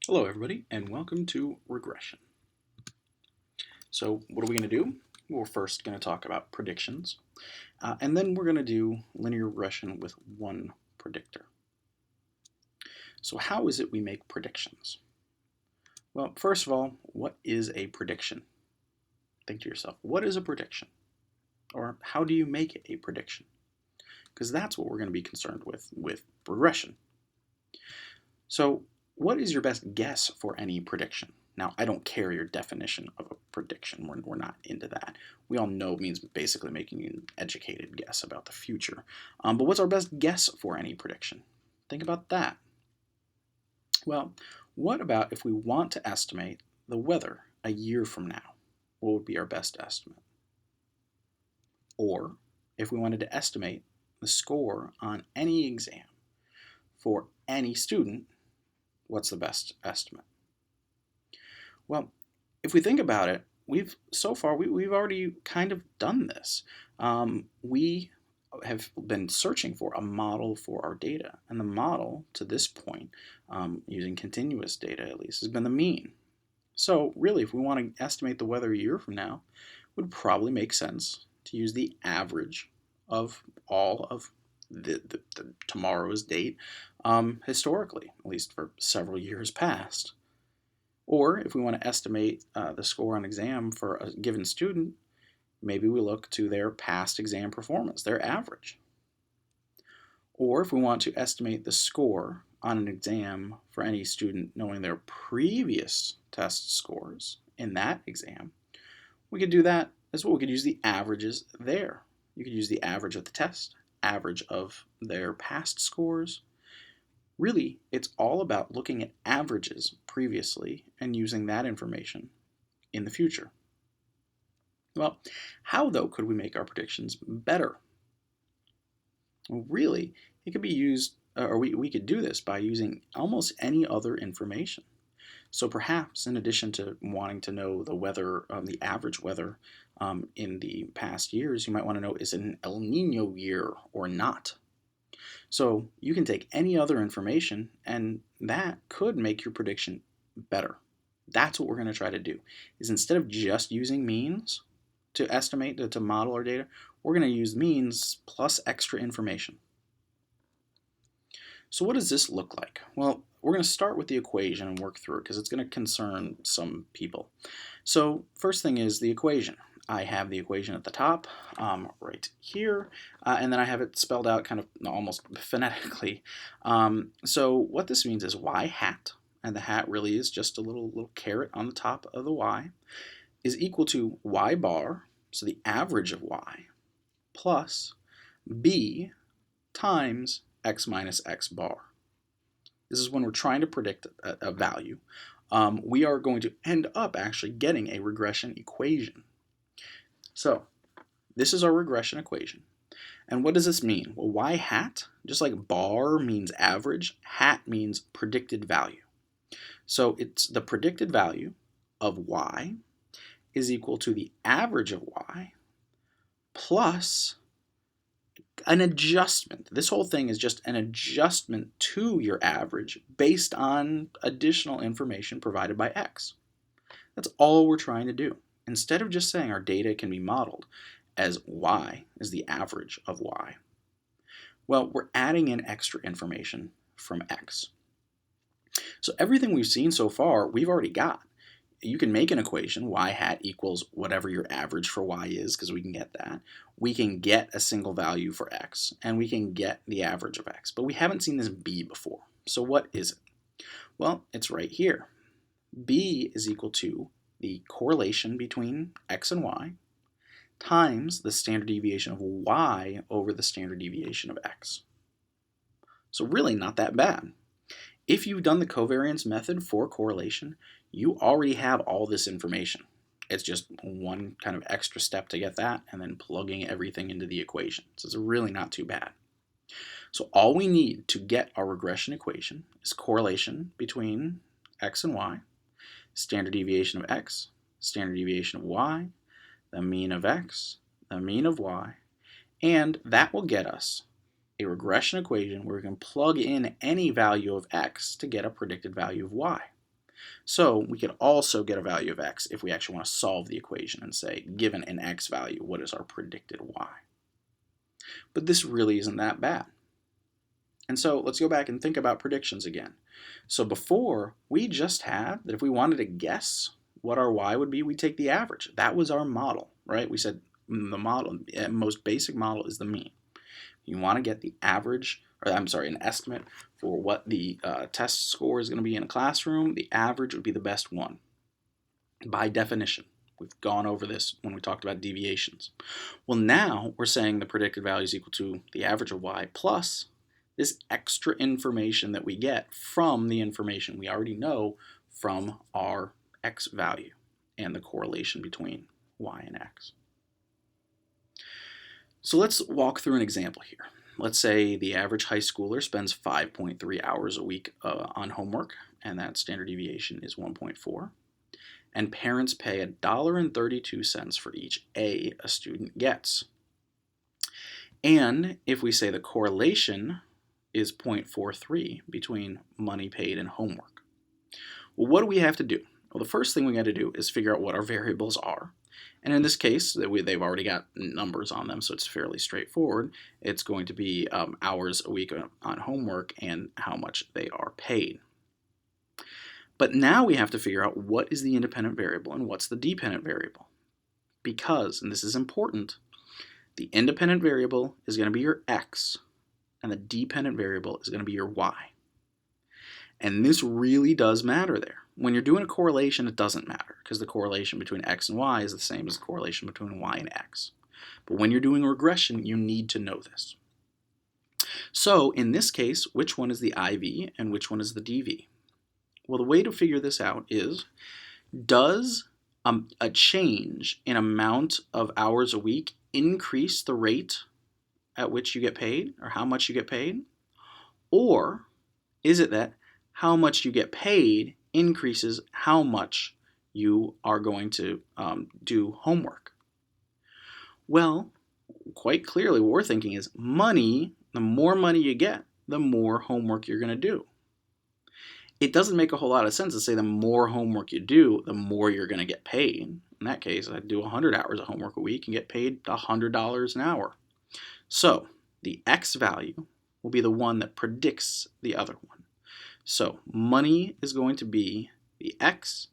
Hello everybody and welcome to Regression. So what are we going to do? We're first going to talk about predictions and then we're going to do linear regression with one predictor. So how is it we make predictions? Well, first of all, what is a prediction? Think to yourself, what is a prediction? Or how do you make a prediction? Because that's what we're going to be concerned with regression. So what is your best guess for any prediction? Now, I don't care your definition of a prediction. We're not into that. We all know it means basically making an educated guess about the future. But what's our best guess for any prediction? Think about that. Well, what about if we want to estimate the weather a year from now? What would be our best estimate? Or if we wanted to estimate the score on any exam for any student, what's the best estimate? Well, if we think about it, we've already kind of done this. We have been searching for a model for our data, and the model to this point, using continuous data at least, has been the mean. So really, if we want to estimate the weather a year from now, it would probably make sense to use the average of all of the tomorrow's date historically, at least for several years past. Or if we want to estimate the score on exam for a given student, maybe we look to their past exam performance, their average. Or if we want to estimate the score on an exam for any student knowing their previous test scores in that exam, we could do that as well. We could use the averages there. You could use the average of the test, average of their past scores. Really, it's all about looking at averages previously and using that information in the future. Well, how though could we make our predictions better? Well, really, it could be used, or we could do this by using almost any other information. So perhaps in addition to wanting to know the weather, the average weather in the past years, you might want to know, is it an El Nino year or not? So you can take any other information and that could make your prediction better. That's what we're going to try to do, is instead of just using means to estimate, to model our data, we're going to use means plus extra information. So what does this look like? Well, we're going to start with the equation and work through it because it's going to concern some people. So first thing is the equation. I have the equation at the top right here, and then I have it spelled out kind of almost phonetically. So what this means is y hat, and the hat really is just a little caret on the top of the y, is equal to y bar, so the average of y, plus b times x minus x bar. This is when we're trying to predict a value. We are going to end up actually getting a regression equation. So this is our regression equation. And what does this mean? Well, y hat, just like bar means average, hat means predicted value. So it's the predicted value of y is equal to the average of y plus an adjustment. This whole thing is just an adjustment to your average based on additional information provided by x. That's all we're trying to do. Instead of just saying our data can be modeled as y is the average of y, well, we're adding in extra information from x. So everything we've seen so far, we've already got. You can make an equation, y hat equals whatever your average for y is, because we can get that. We can get a single value for x, and we can get the average of x. But we haven't seen this b before. So what is it? Well, it's right here. B is equal to the correlation between x and y times the standard deviation of y over the standard deviation of x. So really not that bad. If you've done the covariance method for correlation, you already have all this information. It's just one kind of extra step to get that and then plugging everything into the equation. So it's really not too bad. So all we need to get our regression equation is correlation between x and y, standard deviation of x, standard deviation of y, the mean of x, the mean of y, and that will get us a regression equation where we can plug in any value of x to get a predicted value of y. So we could also get a value of x if we actually want to solve the equation and say, given an x value, what is our predicted y? But this really isn't that bad. And so let's go back and think about predictions again. So before, we just had that if we wanted to guess what our y would be, we'd take the average. That was our model, right? We said the model, most basic model is the mean. You want to get the average, or I'm sorry, an estimate for what the test score is going to be in a classroom. The average would be the best one by definition. We've gone over this when we talked about deviations. Well, now we're saying the predicted value is equal to the average of y plus this extra information that we get from the information we already know from our x value and the correlation between y and x. So let's walk through an example here. Let's say the average high schooler spends 5.3 hours a week on homework, and that standard deviation is 1.4. And parents pay $1.32 for each A a student gets. And if we say the correlation is 0.43 between money paid and homework. Well, what do we have to do? Well, the first thing we got to do is figure out what our variables are. And in this case, they've already got numbers on them, so it's fairly straightforward. It's going to be hours a week on homework and how much they are paid. But now we have to figure out what is the independent variable and what's the dependent variable. Because, and this is important, the independent variable is going to be your x, and the dependent variable is going to be your y. And this really does matter there. When you're doing a correlation, it doesn't matter, because the correlation between x and y is the same as the correlation between y and x. But when you're doing regression, you need to know this. So in this case, which one is the IV and which one is the DV? Well, the way to figure this out is, does a change in amount of hours a week increase the rate at which you get paid, or how much you get paid? Or is it that how much you get paid increases how much you are going to do homework? Well, quite clearly what we're thinking is money, the more money you get, the more homework you're going to do. It doesn't make a whole lot of sense to say the more homework you do, the more you're going to get paid. In that case, I'd do 100 hours of homework a week and get paid $100 an hour. So the x value will be the one that predicts the other one. So money is going to be the x,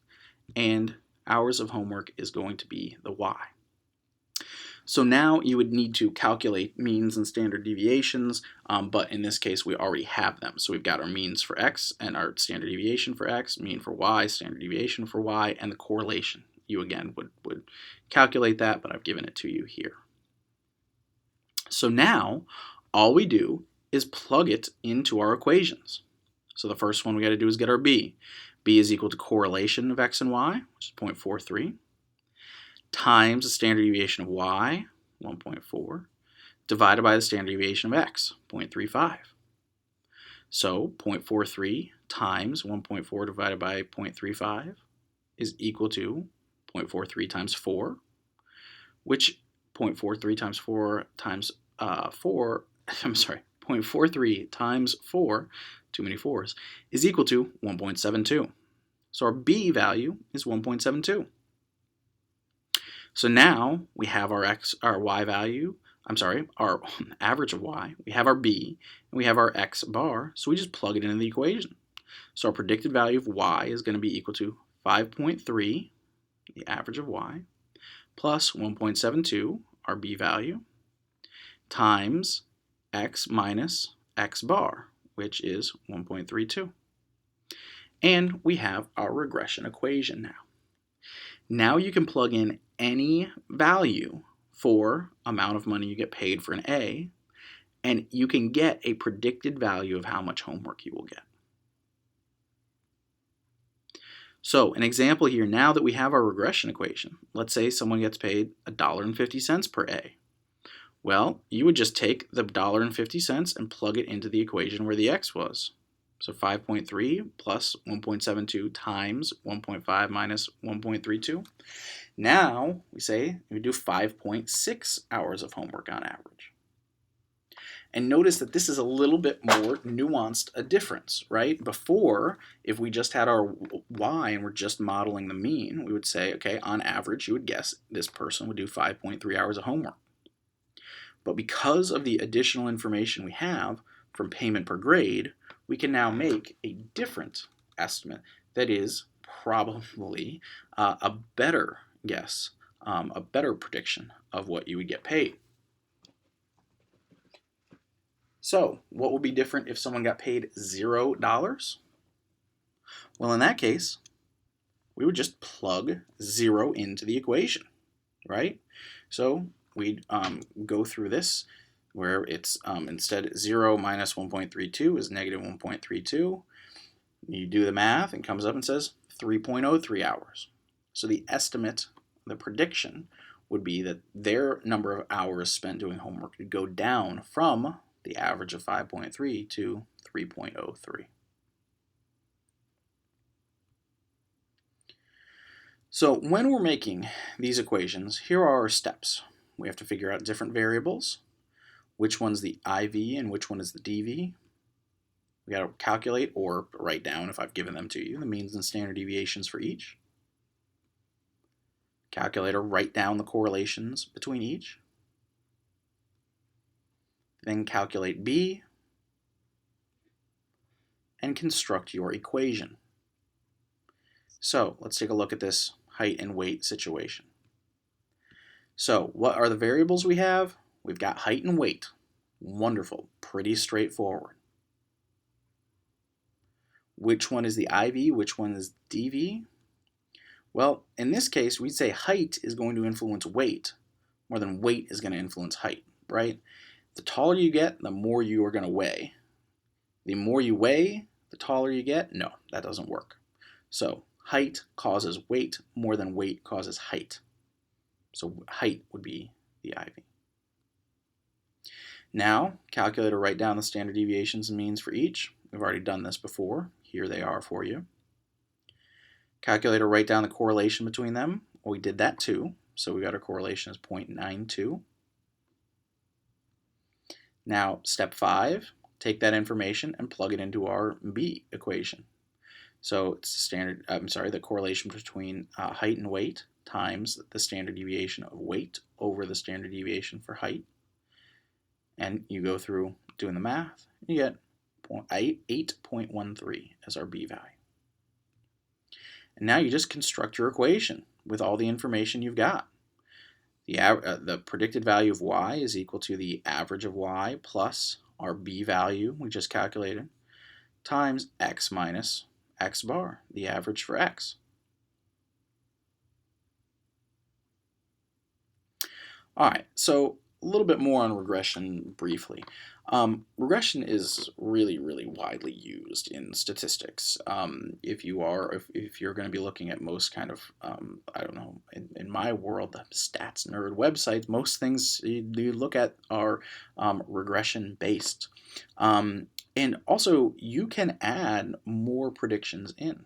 and hours of homework is going to be the y. So now you would need to calculate means and standard deviations, but in this case we already have them. So we've got our means for x and our standard deviation for x, mean for y, standard deviation for y, and the correlation. You again would calculate that, but I've given it to you here. So now all we do is plug it into our equations. So the first one we got to do is get our b. B is equal to correlation of x and y, which is 0.43, times the standard deviation of y, 1.4, divided by the standard deviation of x, 0.35. So 0.43 times 1.4 divided by 0.35 is equal to 0.43 times 4, which 0.43 times 4 times 0.43 times 4, too many 4s, is equal to 1.72. So our b value is 1.72. So now we have our y value, our average of y, we have our b, and we have our x bar, so we just plug it into the equation. So our predicted value of y is going to be equal to 5.3, the average of y, plus 1.72, our b value, times x minus x bar, which is 1.32. And we have our regression equation now. Now you can plug in any value for amount of money you get paid for an A, and you can get a predicted value of how much homework you will get. So an example here, now that we have our regression equation, let's say someone gets paid $1.50 per A. Well, you would just take the $1.50 and plug it into the equation where the x was. So 5.3 plus 1.72 times 1.5 minus 1.32. Now we say we do 5.6 hours of homework on average. And notice that this is a little bit more nuanced a difference, right? Before, if we just had our y and we're just modeling the mean, we would say, okay, on average, you would guess this person would do 5.3 hours of homework. But because of the additional information we have from payment per grade, we can now make a different estimate that is probably a better guess, a better prediction of what you would get paid. So, what would be different if someone got paid $0? Well, in that case, we would just plug 0 into the equation, right? So, we'd go through this where it's instead 0 minus 1.32 is negative 1.32. You do the math and comes up and says 3.03 hours. So the estimate, the prediction, would be that their number of hours spent doing homework would go down from the average of 5.3 to 3.03. So when we're making these equations, here are our steps. We have to figure out different variables, which one's the IV and which one is the DV. We got to calculate or write down, if I've given them to you, the means and standard deviations for each. Calculate or write down the correlations between each. Then calculate B and construct your equation. So let's take a look at this height and weight situation. So what are the variables we have? We've got height and weight. Wonderful, pretty straightforward. Which one is the IV? Which one is DV? Well, in this case, we'd say height is going to influence weight more than weight is going to influence height, right? The taller you get, the more you are going to weigh. The more you weigh, the taller you get. No, that doesn't work. So height causes weight more than weight causes height. So height would be the IV. Now, calculate or write down the standard deviations and means for each. We've already done this before. Here they are for you. Calculate or write down the correlation between them. Well, we did that too. So we got our correlation as 0.92. Now, step 5, take that information and plug it into our B equation. So it's the correlation between height and weight times the standard deviation of weight over the standard deviation for height. And you go through doing the math, you get 8.13 as our B value. And now you just construct your equation with all the information you've got. The predicted value of y is equal to the average of y plus our B value we just calculated times x minus x bar, the average for x. All right, so a little bit more on regression briefly. Regression is really, really widely used in statistics. If you're going to be looking at most kind of, I don't know, in my world, the stats nerd websites, most things you look at are regression based. And also, you can add more predictions in.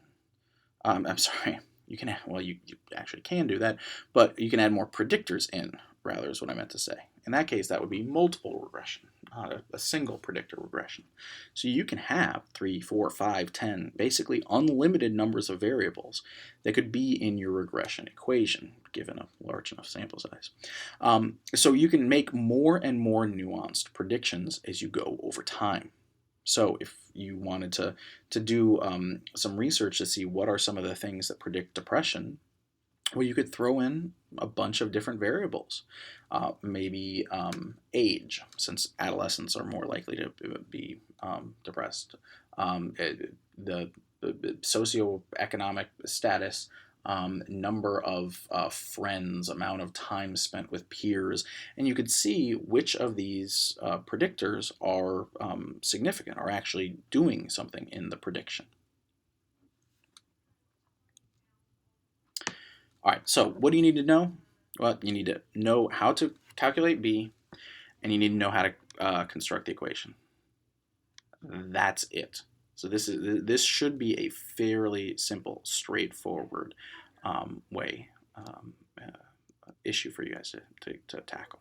I'm sorry, you can, well, you actually can do that, but you can add more predictors in, rather, is what I meant to say. In that case, that would be multiple regression, not a single predictor regression. So you can have 3, 4, 5, 10, basically unlimited numbers of variables that could be in your regression equation, given a large enough sample size. So you can make more and more nuanced predictions as you go over time. So if you wanted to do some research to see what are some of the things that predict depression, well, you could throw in a bunch of different variables. Maybe age, since adolescents are more likely to be depressed. The socioeconomic status, number of friends, amount of time spent with peers, and you could see which of these predictors are significant, are actually doing something in the prediction. All right, so what do you need to know? Well, you need to know how to calculate B, and you need to know how to construct the equation. That's it. So this should be a fairly simple, straightforward issue for you guys to tackle.